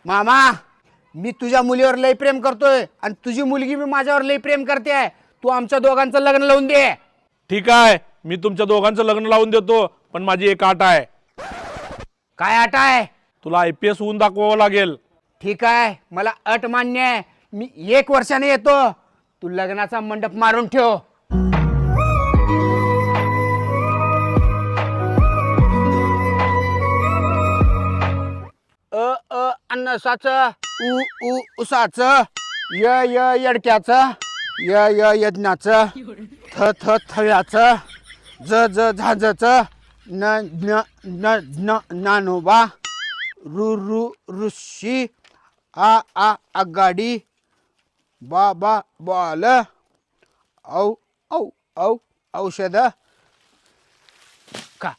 मामा मी तुझ्या मुलीवर लय प्रेम करतोय आणि तुझी मुलगी मी माझ्यावर लय प्रेम करते. तू आमच्या दोघांचं लग्न लावून दे. ठीक आहे, मी तुमच्या दोघांचं लग्न लावून देतो, पण माझी एक अट आहे. काय अट आहे? तुला IPS होऊन दाखवावं लागेल. ठीक आहे, मला अट मान्य आहे. मी 1 वर्षाने येतो. तू लग्नाचा मंडप मारून ठेव. अनसाचं, उ उसाचं, य यडक्याचं, य यज्ञाचं, थ थव्याचं, ज झाजचं, न नानोबा, रु ऋषी, आ आगाडी, बा बॉल, औषध का